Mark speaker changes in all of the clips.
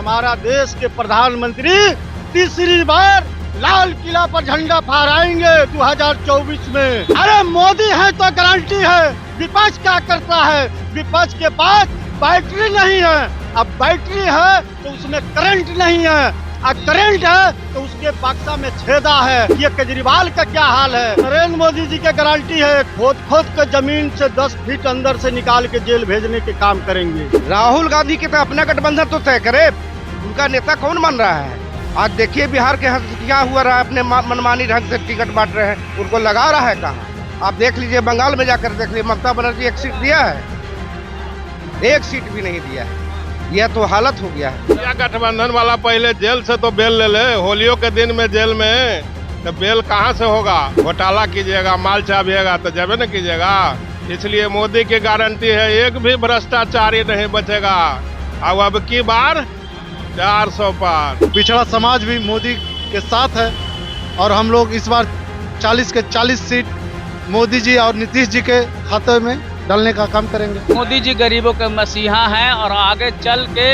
Speaker 1: हमारा देश के प्रधानमंत्री तीसरी बार लाल किला पर झंडा फहराएंगे 2024 में। अरे मोदी है तो गारंटी है। विपक्ष क्या करता है? विपक्ष के पास बैटरी नहीं है। अब बैटरी है तो उसमें करंट नहीं है, और करंट है तो उसके बक्सा में छेदा है। ये केजरीवाल का क्या हाल है? नरेंद्र मोदी जी के गारंटी है, खोद के जमीन से 10 फीट अंदर से निकाल के जेल भेजने के काम करेंगे।
Speaker 2: राहुल गांधी के तो अपना गठबंधन तो तय करे, उनका नेता कौन मान रहा है? आज देखिए बिहार के क्या हुआ रहा है, अपने मनमानी ढंग से टिकट बांट रहे हैं, उनको लगा रहा है कहाँ? आप देख लीजिए, बंगाल में जाकर देख लीजिए, ममता बनर्जी 1 सीट दिया है, 1 सीट भी नहीं दिया है। यह तो हालत हो गया है।
Speaker 3: क्या गठबंधन वाला पहले जेल से तो बेल ले ले, होलियों के दिन में जेल में तो बेल कहाँ से होगा? घोटाला कीजिएगा, माल चाबिएगा तो जबे न कीजिएगा। इसलिए मोदी की गारंटी है, एक भी भ्रष्टाचारी नहीं बचेगा। अब की बार 400 पार।
Speaker 1: पिछड़ा समाज भी मोदी के साथ है और हम लोग इस बार 40 के 40 सीट मोदी जी और नीतीश जी के खाते में डालने का काम करेंगे।
Speaker 4: मोदी जी गरीबों के मसीहा हैं और आगे चल के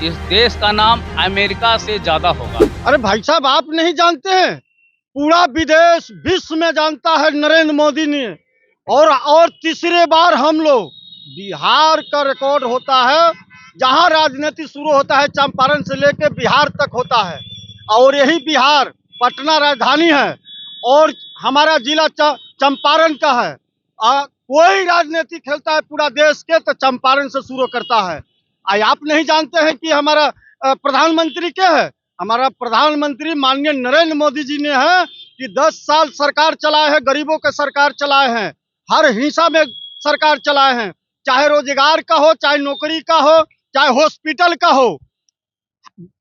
Speaker 4: इस देश का नाम अमेरिका से ज्यादा होगा।
Speaker 1: अरे भाई साहब, आप नहीं जानते हैं, पूरा विदेश विश्व में जानता है नरेंद्र मोदी ने। और तीसरे बार हम लोग, बिहार का रिकॉर्ड होता है, जहां राजनीति शुरू होता है चंपारण से लेके बिहार तक होता है। और यही बिहार पटना राजधानी है और हमारा जिला चंपारण का है। कोई राजनीति खेलता है पूरा देश के तो चंपारण से शुरू करता है। आप नहीं जानते हैं कि हमारा प्रधानमंत्री क्या है? हमारा प्रधानमंत्री माननीय नरेंद्र मोदी जी ने है कि 10 साल सरकार चलाए हैं, गरीबों के सरकार चलाए हैं, हर हिस्सा में सरकार चलाए हैं, चाहे रोजगार का हो, चाहे नौकरी का हो, चाहे हॉस्पिटल का हो,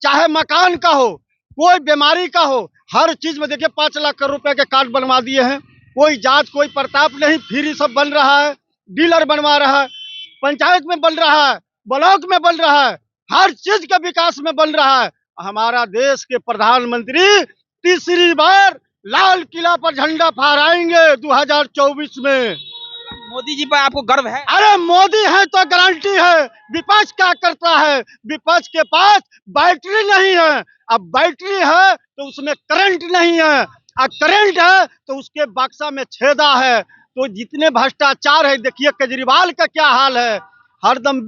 Speaker 1: चाहे मकान का हो, कोई बीमारी का हो, हर चीज में देखिए 5 लाख करोड़ रुपए के कार्ड बनवा दिए हैं। कोई जात कोई प्रताप नहीं, फ्री सब बन रहा है, डीलर बनवा रहा है, पंचायत में बन रहा है, ब्लॉक में बन रहा है, हर चीज के विकास में बन रहा है। हमारा देश के प्रधानमंत्री तीसरी बार लाल किला पर झंडा फहराएंगे 2024 में।
Speaker 4: मोदी जी पर आपको गर्व है?
Speaker 1: अरे मोदी है तो गारंटी है। विपक्ष क्या करता है? विपक्ष के पास बैटरी नहीं है। अब बैटरी है तो उसमें करंट नहीं है, और करंट है तो उसके बक्सा में छेदा है। तो जितने भ्रष्टाचार है, देखिए केजरीवाल का क्या हाल है, हरदम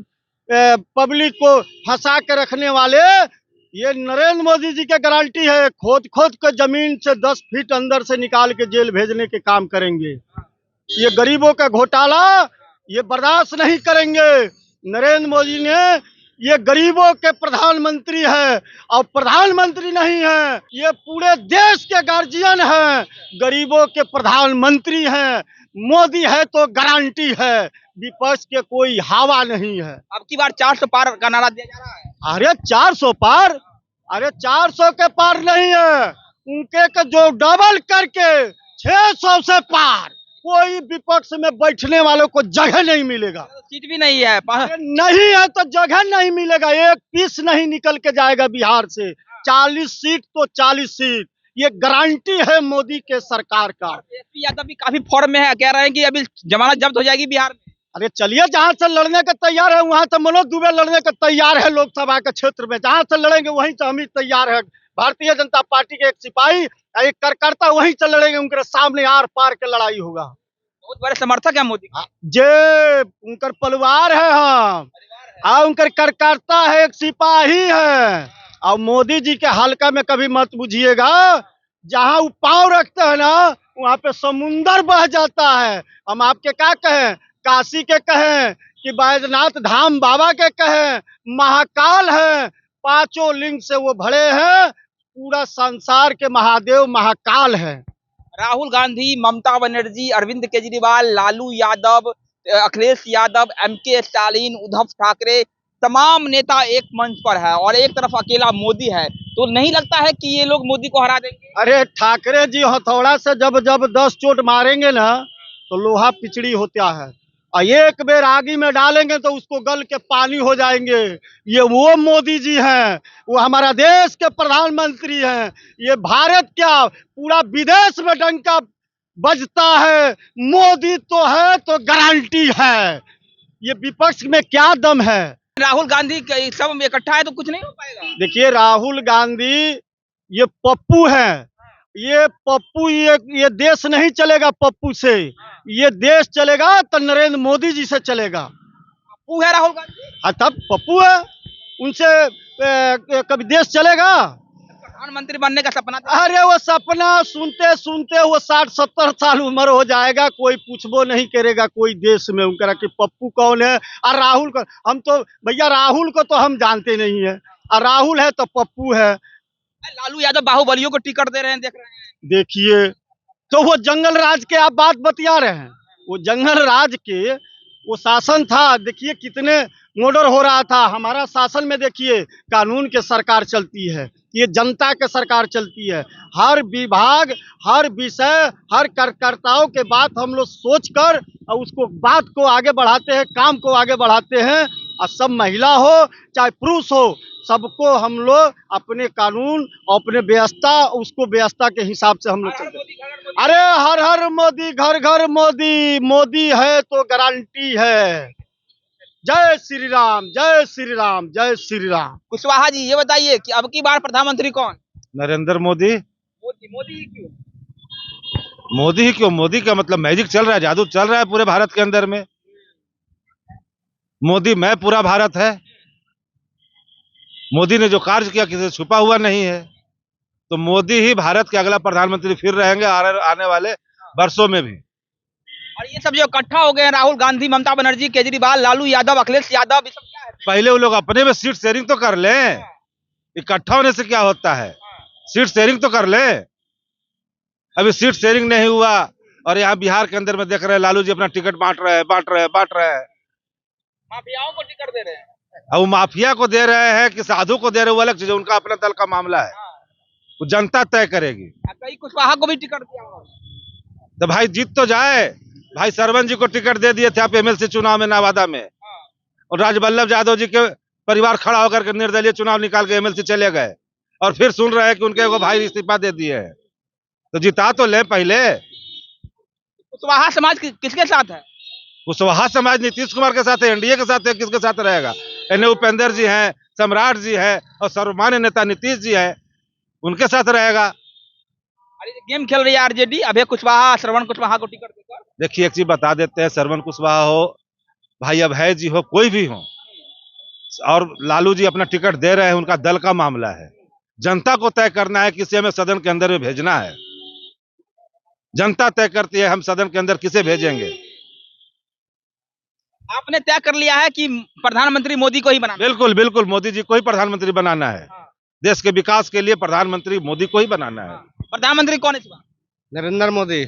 Speaker 1: पब्लिक को फंसा के रखने वाले। ये नरेंद्र मोदी जी के गारंटी है, खोद के जमीन से 10 फीट अंदर से निकाल के जेल भेजने के काम करेंगे। ये गरीबों का घोटाला ये बर्दाश्त नहीं करेंगे। नरेंद्र मोदी ने, ये गरीबों के प्रधानमंत्री है और प्रधानमंत्री नहीं है, ये पूरे देश के गार्जियन हैं, गरीबों के प्रधानमंत्री हैं। मोदी है तो गारंटी है, विपक्ष के कोई हवा नहीं है।
Speaker 4: अब की बार 400 पार का नारा दिया जा रहा है।
Speaker 1: अरे 400 पार? अरे 400 के पार नहीं है, उनके के जो डबल करके 600 से पार। कोई विपक्ष में बैठने वालों को जगह नहीं मिलेगा।
Speaker 4: सीट भी नहीं है।
Speaker 1: नहीं है तो जगह नहीं मिलेगा, एक पीस नहीं निकल के जाएगा बिहार से। 40 सीट तो 40 सीट, ये गारंटी है मोदी के सरकार का।
Speaker 4: तेजस्वी यादव भी काफी फॉर्म में है, कह रहे हैं कि अभी जमानत जब्त हो जाएगी बिहार में।
Speaker 1: अरे चलिए, जहां से लड़ने का तैयार है वहां से मनोज दुबे लड़ने का तैयार है। लोकसभा के क्षेत्र में जहां से लड़ेंगे वहीं से हम ही तैयार है। भारतीय जनता पार्टी के एक सिपाही, एक कार्यकर्ता वहीं से लड़ेंगे, उनके सामने आर पार के लड़ाई होगा।
Speaker 4: बहुत बड़े समर्थक है मोदी
Speaker 1: जे उनकर परिवार है, हाँ, उनकर कार्यकर्ता है, एक सिपाही है। और मोदी जी के हल्का में कभी मत बुझिएगा, जहां वो पांव रखते हैं ना वहां पे समुंदर बह जाता है। हम आपके क्या कहें, काशी के कहें कि बैजनाथ धाम बाबा के कहें, महाकाल है, 5 लिंग से वो भरे हैं, पूरा संसार के महादेव महाकाल है।
Speaker 4: राहुल गांधी, ममता बनर्जी, अरविंद केजरीवाल, लालू यादव, अखिलेश यादव, एमके स्टालिन, उद्धव ठाकरे, तमाम नेता एक मंच पर है और एक तरफ अकेला मोदी है। तो नहीं लगता है कि ये लोग मोदी को हरा देंगे?
Speaker 1: अरे ठाकरे जी हथौड़ा से जब 10 चोट मारेंगे ना तो लोहा पिचड़ी होता है, और एक बेर आगी में डालेंगे तो उसको गल के पानी हो जाएंगे। ये वो मोदी जी हैं, वो हमारा देश के प्रधानमंत्री हैं। ये भारत क्या पूरा विदेश में डंका बजता है, मोदी तो है तो गारंटी है। ये विपक्ष में क्या दम है?
Speaker 4: राहुल गांधी सब इकट्ठा है तो कुछ नहीं हो पाएगा।
Speaker 1: देखिए राहुल गांधी ये पप्पू है, ये पप्पू, ये देश नहीं चलेगा पप्पू से, ये देश चलेगा तो नरेंद्र मोदी जी से चलेगा।
Speaker 4: पप्पू है राहुल गांधी,
Speaker 1: हाँ तब पप्पू है, उनसे कभी देश चलेगा?
Speaker 4: प्रधानमंत्री बनने का सपना था।
Speaker 1: अरे वो सपना सुनते सुनते वो 60-70 साल उम्र हो जाएगा, कोई पूछबो नहीं करेगा कोई देश में उनका कि पप्पू कौन है और राहुल कौन। हम तो भैया राहुल को तो हम जानते नहीं है, और राहुल है तो पप्पू है।
Speaker 4: लालू यादव बाहुबलियों को टिकट दे रहे हैं, देख रहे हैं।
Speaker 1: देखिए तो वो जंगल राज के आप बात बतिया रहे हैं, वो जंगल राज के वो शासन था, देखिए कितने मर्डर हो रहा था। हमारा शासन में देखिए कानून के सरकार चलती है, ये जनता के सरकार चलती है। हर विभाग, हर विषय, हर कार्यकर्ताओं के बात हम लोग सोचकर और उसको बात को आगे बढ़ाते हैं, काम को आगे बढ़ाते हैं। और सब महिला हो चाहे पुरुष हो, सबको हम लोग अपने कानून और अपने व्यवस्था, उसको व्यवस्था के हिसाब से हम लोग चलते हैं। अरे हर हर मोदी, घर घर मोदी, मोदी है तो गारंटी है। जय श्री राम, जय श्री राम, जय श्री राम।
Speaker 4: कुशवाहा जी ये बताइए कि अब की बार प्रधानमंत्री कौन?
Speaker 5: नरेंद्र मोदी।
Speaker 4: मोदी ही क्यों?
Speaker 5: मोदी ही क्यों? मोदी का मतलब मैजिक चल रहा है, जादू चल रहा है पूरे भारत के अंदर में। मोदी में पूरा भारत है। मोदी ने जो कार्य किया किसी से छुपा हुआ नहीं है, तो मोदी ही भारत के अगला प्रधानमंत्री फिर रहेंगे आने वाले वर्षों में भी।
Speaker 4: और ये सब जो इकट्ठा हो गए हैं, राहुल गांधी, ममता बनर्जी, केजरीवाल, लालू यादव, अखिलेश यादव, ये सब क्या है?
Speaker 5: पहले वो लोग अपने में सीट शेयरिंग तो कर लें, इकट्ठा होने से क्या होता है, सीट शेयरिंग तो कर लें। अभी सीट शेयरिंग नहीं हुआ और यहाँ बिहार के अंदर में देख रहे हैं लालू जी अपना टिकट बांट रहे हैं।
Speaker 4: माफियाओं को टिकट दे रहे हैं।
Speaker 5: अब वो माफिया को दे रहे हैं कि साधु को दे रहे हैं, वो अलग चीज है, उनका अपना दल का मामला है, वो जनता तय करेगी।
Speaker 4: कई कुशवाहा को भी टिकट दिया उन्होंने।
Speaker 5: तो भाई जीत तो जाए। भाई सरवन जी को टिकट दे दिए थे आप एमएलसी चुनाव में नवादा में, और राजवल्लभ यादव जी के परिवार खड़ा होकर के निर्दलीय चुनाव निकाल के एमएलसी चले गए, और फिर सुन रहे हैं कि उनके वो भाई इस्तीफा दे दिए हैं। तो जिता तो ले पहले।
Speaker 4: कुशवाहा समाज किसके साथ है?
Speaker 5: कुशवाहा समाज नीतीश कुमार के साथ है, एनडीए के साथ है, किसके साथ रहेगा? एन उपेंद्र जी हैं, सम्राट जी है, और सर्वमान्य नेता नीतीश जी है, उनके साथ रहेगा।
Speaker 4: अरे गेम खेल रही है आरजेडी, अभय कुशवाहा, श्रवण कुशवाहा को टिकट देकर।
Speaker 5: देखिए एक चीज बता देते हैं, श्रवण कुशवाहा हो, भाई अभय जी हो, कोई भी हो, और लालू जी अपना टिकट दे रहे हैं, उनका दल का मामला है। जनता को तय करना है किसे हमें सदन के अंदर में भेजना है। जनता तय करती है हम सदन के अंदर किसे भेजेंगे।
Speaker 4: आपने तय कर लिया है कि प्रधानमंत्री मोदी को ही बनाना?
Speaker 5: बिल्कुल बिल्कुल, मोदी जी को ही प्रधानमंत्री बनाना है। देश के विकास के लिए प्रधानमंत्री मोदी को ही बनाना है।
Speaker 4: प्रधानमंत्री कौन इस बार?
Speaker 2: नरेंद्र मोदी।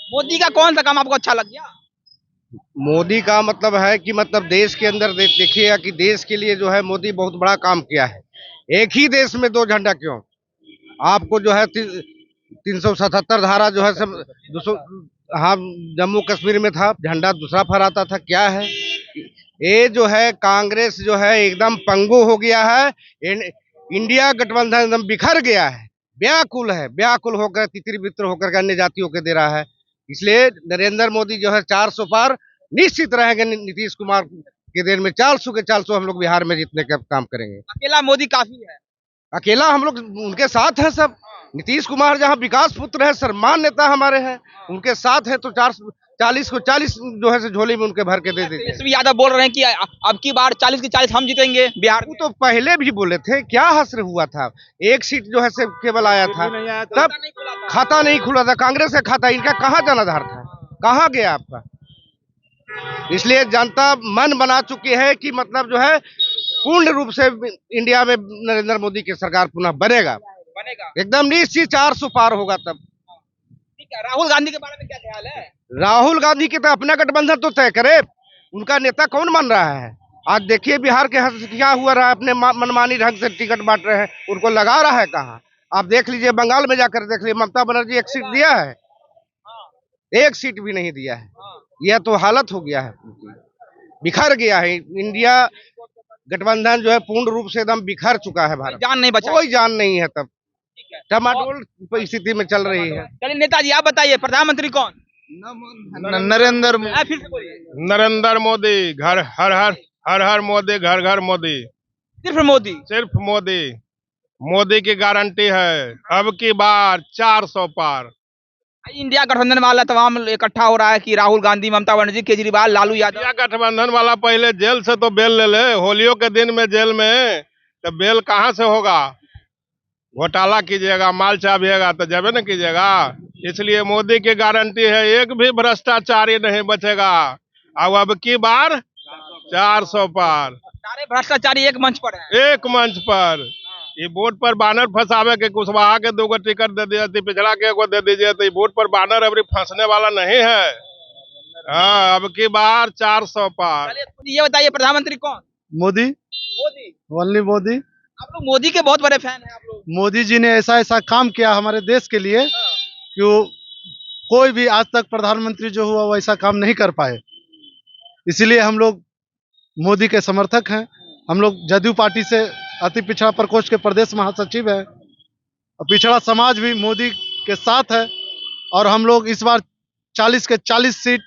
Speaker 4: मोदी का कौन सा काम आपको अच्छा लग गया?
Speaker 2: मोदी का मतलब है कि मतलब देश के अंदर देखिएगा कि देश के लिए जो है मोदी बहुत बड़ा काम किया है। एक ही देश में दो झंडा क्यों? आपको जो है 377 धारा जो है सब हाँ जम्मू कश्मीर में था, झंडा दूसरा फहराता था। क्या है ये जो है, कांग्रेस जो है एकदम पंगु हो गया है, इंडिया गठबंधन एकदम बिखर गया है, व्याकुल होकर तितिर बितर होकर के अन्य जातियों के दे रहा है। इसलिए नरेंद्र मोदी जो है 400 पार निश्चित रहेंगे। नीतीश कुमार के देर में 400 के 400 हम लोग बिहार में जीतने का काम करेंगे।
Speaker 4: अकेला मोदी काफी है?
Speaker 2: अकेला हम लोग उनके साथ हैं सब। नीतीश कुमार जहाँ विकास पुत्र है, सम्मान नेता हमारे हैं, उनके साथ है तो 40 को 40 जो है झोली में उनके भर के दे देते।
Speaker 4: तेजस्वी यादव बोल रहे हैं कि अब की बार 40 की 40 हम जीतेंगे बिहार।
Speaker 2: वो तो पहले भी बोले थे, क्या हश्र हुआ था? एक सीट जो है से केवल आया था, तब खाता नहीं खुला था, कांग्रेस का खाता, इनका कहाँ जनाधार था, कहाँ गया आपका? इसलिए जनता मन बना चुकी है कि मतलब जो है पूर्ण रूप से इंडिया में नरेंद्र मोदी की सरकार पुनः बनेगा एकदम निश्चित 400 पार होगा तब।
Speaker 4: ठीक है, राहुल गांधी के बारे में क्या ख्याल है?
Speaker 2: राहुल गांधी के तो अपना गठबंधन तो तय करे, उनका नेता कौन मान रहा है? आज देखिए बिहार के क्या हुआ रहा है, अपने मनमानी ढंग से टिकट बांट रहे हैं, उनको लगा रहा है कहाँ? आप देख लीजिए, बंगाल में जाकर देख लीजिए, ममता बनर्जी एक सीट दिया है, एक सीट भी नहीं दिया है। यह तो हालत हो गया है, बिखर गया है इंडिया गठबंधन जो है, पूर्ण रूप से एकदम बिखर चुका है भारत।
Speaker 4: जान नहीं बचा,
Speaker 2: कोई जान नहीं है, तब टमाटोल स्थिति में चल रही है।
Speaker 4: चलिए नेताजी आप बताइए, प्रधानमंत्री कौन?
Speaker 3: नरेंद्र
Speaker 4: फिर से बोलिए।
Speaker 3: नरेंद्र मोदी, घर हर हर हर हर मोदी, घर घर मोदी,
Speaker 4: सिर्फ मोदी।
Speaker 3: सिर्फ मोदी। मोदी की गारंटी है, अब की बार 400 पार।
Speaker 4: इंडिया गठबंधन वाला तमाम इकट्ठा हो रहा है कि राहुल गांधी, ममता बनर्जी, केजरीवाल, लालू यादव।
Speaker 3: इंडिया गठबंधन वाला पहले जेल से तो बेल ले ले, होलियों के दिन में जेल में, तो बेल कहाँ से होगा? घोटाला कीजिएगा, माल चाबिएगा तो जबे न कीजिएगा। इसलिए मोदी की गारंटी है, एक भी भ्रष्टाचारी नहीं बचेगा। अब की बार 400 पार।
Speaker 4: सारे भ्रष्टाचारी एक मंच पर है।
Speaker 3: एक मंच पर ये वोट पर बानर फंसावे के कुशवाहा के 2 टिकट दे दिया, पिछड़ा के 1 दे दीजिए, तो ये वोट पर बानर अभी फंसने वाला नहीं है। हाँ, अब की बार 400 पार।
Speaker 4: ये बताइए प्रधानमंत्री कौन?
Speaker 1: मोदी,
Speaker 4: मोदी।
Speaker 1: ओनली मोदी।
Speaker 4: आप लोग मोदी के बहुत बड़े फैन हैं आप लोग।
Speaker 1: मोदी जी ने ऐसा ऐसा काम किया हमारे देश के लिए कि कोई भी आज तक प्रधानमंत्री जो हुआ वैसा काम नहीं कर पाए। इसीलिए हम लोग मोदी के समर्थक हैं। हम लोग जदयू पार्टी से अति पिछड़ा प्रकोष्ठ के प्रदेश महासचिव है, और पिछड़ा समाज भी मोदी के साथ है। और हम लोग इस बार 40 के 40 सीट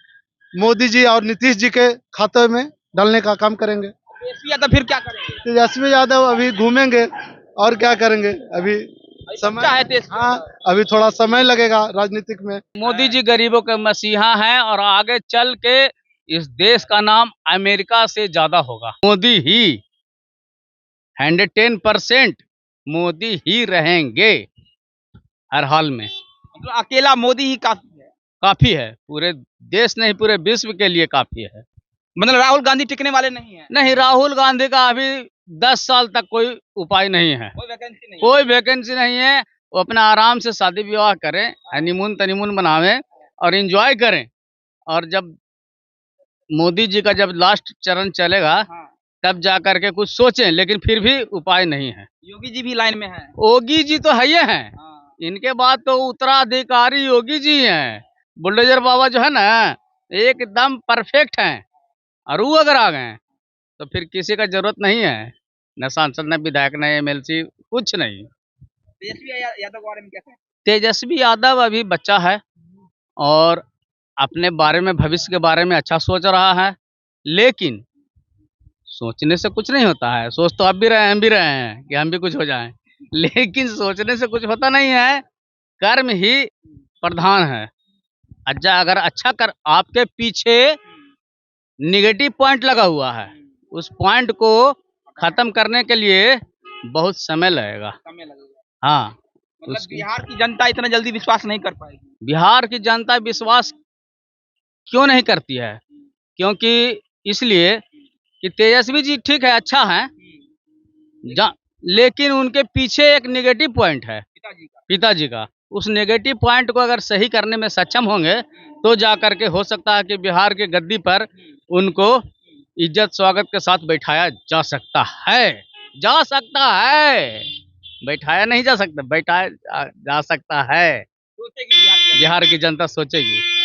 Speaker 1: मोदी जी और नीतीश जी के खाते में डालने का काम करेंगे।
Speaker 4: तेजस्वी यादव फिर क्या करेंगे?
Speaker 1: तेजस्वी यादव अभी घूमेंगे और क्या करेंगे, अभी समय
Speaker 4: है तेजस्वी।
Speaker 1: हाँ, अभी थोड़ा समय लगेगा राजनीतिक में।
Speaker 6: मोदी जी गरीबों के मसीहा हैं और आगे चल के इस देश का नाम अमेरिका से ज्यादा होगा। मोदी ही 110% मोदी ही रहेंगे हर हाल में।
Speaker 4: मतलब अकेला मोदी ही
Speaker 6: काफी है, पूरे देश नहीं पूरे विश्व के लिए काफी है।
Speaker 4: मतलब राहुल गांधी टिकने वाले नहीं है।
Speaker 6: नहीं, राहुल गांधी का अभी 10 साल तक कोई उपाय नहीं है,
Speaker 4: कोई वैकेंसी नहीं।
Speaker 6: कोई वैकेंसी नहीं है। वो अपना आराम से शादी विवाह करें, हनीमून तनीमून बनावें और एंजॉय करें। और जब मोदी जी का जब लास्ट चरण चलेगा
Speaker 4: हाँ।
Speaker 6: तब जा करके कुछ सोचें, लेकिन फिर भी उपाय नहीं है।
Speaker 4: योगी जी भी लाइन में है।
Speaker 6: योगी जी तो है ही हैं,
Speaker 4: हाँ।
Speaker 6: इनके बाद तो उत्तराधिकारी योगी जी हैं। बुलडोजर बाबा जो है ना एकदम परफेक्ट हैं, और वो अगर आ गए तो फिर किसी का जरूरत नहीं है, न सांसद न विधायक न एमएलसी, कुछ नहीं।
Speaker 4: तेजस्वी यादव के बारे में क्या कहें?
Speaker 6: तेजस्वी यादव अभी बच्चा है और अपने बारे में, भविष्य के बारे में अच्छा सोच रहा है, लेकिन सोचने से कुछ नहीं होता है। सोच तो आप भी रहे हैं, हम भी रहे हैं कि हम भी कुछ हो जाएं, लेकिन सोचने से कुछ होता नहीं है। कर्म ही प्रधान है। अच्छा, अगर अच्छा कर, आपके पीछे निगेटिव पॉइंट लगा हुआ है, उस पॉइंट को खत्म करने के लिए बहुत समय लगेगा।
Speaker 4: समय लगेगा।
Speaker 6: हाँ,
Speaker 4: मतलब बिहार की जनता इतना जल्दी विश्वास नहीं कर पाएगी।
Speaker 6: बिहार की जनता विश्वास क्यों नहीं करती है? क्योंकि इसलिए कि तेजस्वी जी ठीक है, अच्छा है, लेकिन उनके पीछे एक नेगेटिव पॉइंट है पिताजी का। उस नेगेटिव पॉइंट को अगर सही करने में सक्षम होंगे तो जा करके हो सकता है कि बिहार के गद्दी पर उनको इज्जत स्वागत के साथ बैठाया जा सकता है। बैठाया नहीं जा सकता, बैठाया जा सकता है।
Speaker 4: सोचेगी
Speaker 6: बिहार की जनता सोचेगी।